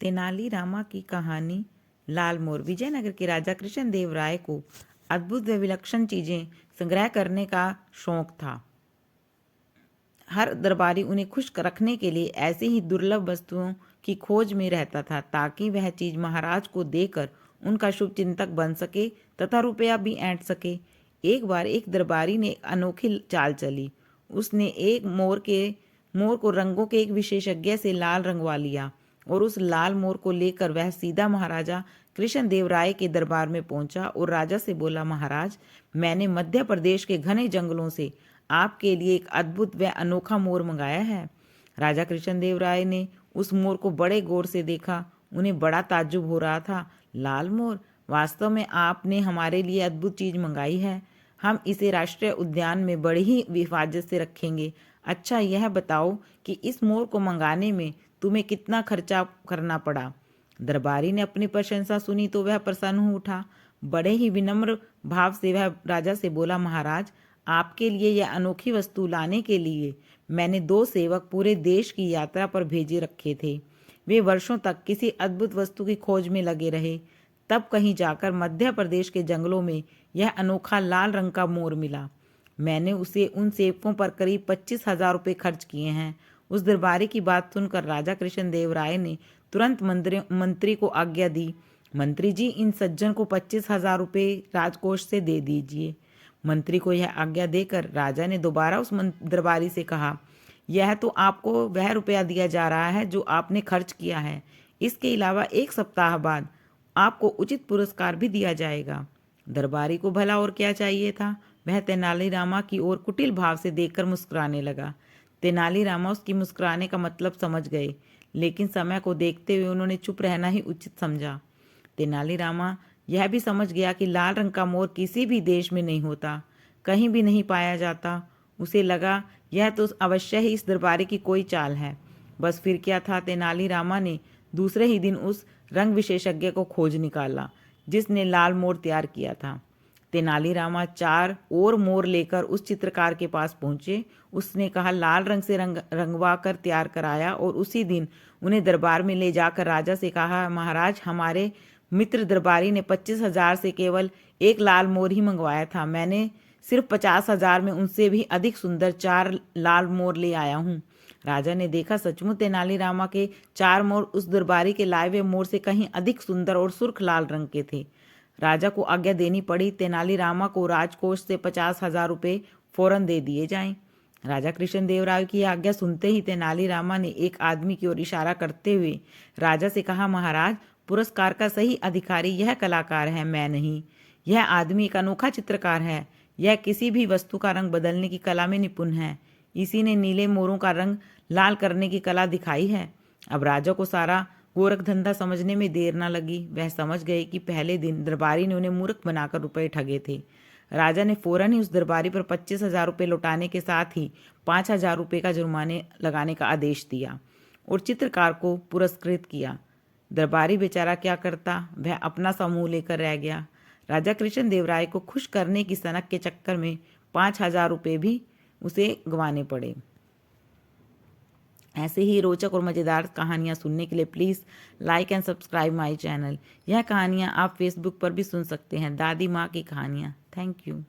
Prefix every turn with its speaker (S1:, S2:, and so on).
S1: तेनालीरामा की कहानी। लाल मोर। विजयनगर के राजा कृष्णदेव राय को अद्भुत व विलक्षण चीजें संग्रह करने का शौक था। हर दरबारी उन्हें खुश रखने के लिए ऐसे ही दुर्लभ वस्तुओं की खोज में रहता था ताकि वह चीज महाराज को देकर उनका शुभ चिंतक बन सके तथा रुपया भी ऐंठ सके। एक बार एक दरबारी ने एक अनोखी चाल चली। उसने एक मोर को रंगों के एक विशेषज्ञ से लाल रंगवा लिया और उस लाल मोर को लेकर वह सीधा महाराजा कृष्णदेव राय के दरबार में पहुंचा और राजा से बोला, महाराज, मैंने मध्य प्रदेश के घने जंगलों से आपके लिए एक अद्भुत व अनोखा मोर मंगाया है। राजा कृष्णदेव राय ने उस मोर को बड़े गौर से देखा। उन्हें बड़ा ताज्जुब हो रहा था। लाल मोर, वास्तव में आपने हमारे लिए अद्भुत चीज मंगाई है। हम इसे राष्ट्रीय उद्यान में बड़ी ही हिफाजत से रखेंगे। अच्छा, यह बताओ कि इस मोर को मंगाने में तुम्हें कितना खर्चा करना पड़ा। दरबारी ने अपनी प्रशंसा सुनी तो वह प्रसन्न हो उठा। बड़े ही विनम्र भाव से वह राजा से बोला, महाराज, आपके लिए यह अनोखी वस्तु लाने के लिए मैंने 2 सेवक पूरे देश की यात्रा पर भेजे रखे थे। वे वर्षों तक किसी अद्भुत वस्तु की खोज में लगे रहे। तब कहीं जाकर मध्य प्रदेश के जंगलों में यह अनोखा लाल रंग का मोर मिला। मैंने उसे उन सेवकों पर करीब 25,000 रुपये खर्च किए हैं। उस दरबारी की बात सुनकर राजा कृष्णदेव राय ने तुरंत मंत्री को आज्ञा दी, मंत्री जी, इन सज्जन को 25,000 रुपये राजकोष से दे दीजिए। मंत्री को यह आज्ञा देकर राजा ने दोबारा उस दरबारी से कहा, यह तो आपको वह रुपया दिया जा रहा है जो आपने खर्च किया है। इसके अलावा 1 सप्ताह बाद आपको उचित पुरस्कार भी दिया जाएगा। दरबारी को भला और क्या चाहिए था। वह तेनालीरामा की ओर कुटिल भाव से देखकर मुस्कुराने लगा। तेनालीरामा उसकी मुस्कुराने का मतलब समझ गए, लेकिन समय को देखते हुए उन्होंने चुप रहना ही उचित समझा। तेनालीरामा यह भी समझ गया कि लाल रंग का मोर किसी भी देश में नहीं होता, कहीं भी नहीं पाया जाता। उसे लगा यह तो अवश्य ही इस दरबारी की कोई चाल है। बस फिर क्या था, तेनालीरामा ने दूसरे ही दिन उस रंग विशेषज्ञ को खोज निकाला जिसने लाल मोर तैयार किया था। तेनालीरामा 4 और मोर लेकर उस चित्रकार के पास पहुंचे। उसने कहा, लाल रंग से रंगवा कर तैयार कराया और उसी दिन उन्हें दरबार में ले जाकर राजा से कहा, महाराज, हमारे मित्र दरबारी ने 25,000 से केवल एक लाल मोर ही मंगवाया था। मैंने सिर्फ 50,000 में उनसे भी अधिक सुंदर 4 लाल मोर ले आया हूँ। राजा ने देखा सचमुच तेनालीरामा के 4 मोर उस दरबारी के लाए हुए मोर से कहीं अधिक सुंदर और सुर्ख लाल रंग के थे। राजा को आज्ञा देनी पड़ी, तेनालीरामा को राजकोष से 50,000 रुपये फौरन दे दिए जाएं। राजा कृष्णदेव राय की आज्ञा सुनते ही तेनालीरामा ने एक आदमी की ओर इशारा करते हुए राजा से कहा, महाराज, पुरस्कार का सही अधिकारी यह कलाकार है, मैं नहीं। यह आदमी एक अनोखा चित्रकार है। यह किसी भी वस्तु का रंग बदलने की कला में निपुण है। इसी ने नीले मोरों का रंग लाल करने की कला दिखाई है। अब राजा को सारा गोरख धंधा समझने में देर न लगी। वह समझ गए कि पहले दिन दरबारी ने उन्हें मूर्ख बनाकर रुपए ठगे थे। राजा ने फौरन ही उस दरबारी पर 25,000 रुपये लौटाने के साथ ही 5,000 रुपये का जुर्माने लगाने का आदेश दिया और चित्रकार को पुरस्कृत किया। दरबारी बेचारा क्या करता, वह अपना समूह लेकर रह गया। राजा कृष्णदेव राय को खुश करने की सनक के चक्कर में 5,000 रुपये भी उसे गंवाने पड़े। ऐसे ही रोचक और मज़ेदार कहानियाँ सुनने के लिए please like and subscribe my channel. यह कहानियाँ आप फेसबुक पर भी सुन सकते हैं, दादी माँ की कहानियाँ। Thank you.